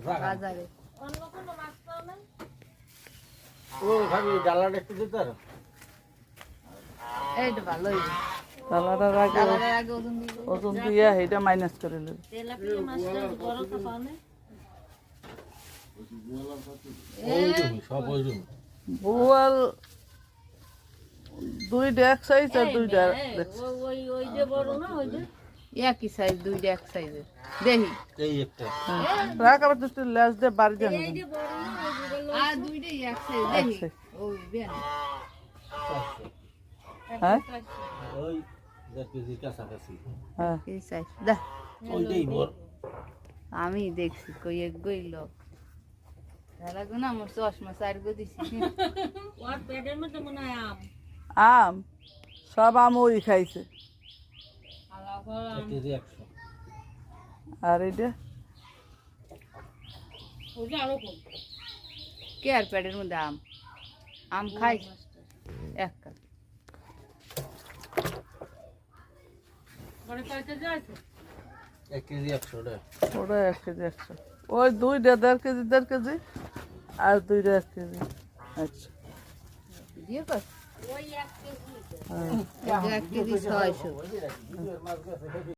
বাজারে ও ভাবি ডালাটা একটু দিতে আর এইটা ভালোই ডালাটার আগে ওজন দিয়ে এইটা মাইনাস করে নেবে। সব ওইরকম বোয়াল দুইটা এক সাইজ আর দুইটা একই সাইজ, দুইটা এক সাইজের দেখি। এই একটা রাখ আবার একটু লেজ দিয়ে বাড়ি জানো আর দুইটাই এক সাইজ দেখি। ওই বেন হ্যাঁ ওই 1 কেজি কাছাকাছি হ্যাঁ এই সাইজ দা ওইটাই বড় আমি দেখছি কই এক গইল তারা গুনা আমার চশমা চার গো দিছি। ওর পেটের মধ্যে মনে হয় আম সব আম ওই খাইছে। 1 কেজি 100 আর এইটা কে আর পেটের মধ্যে আম আম খাই এক কাপ 1 কেজি 100 টাকা ওটা 1 কেজি 100 ওই দুইটা 1.5 কেজি 1.5 কেজি আর দুইটা 1 কেজি। আচ্ছা দিয়ে কর হ্যাঁ এক কেজি 600।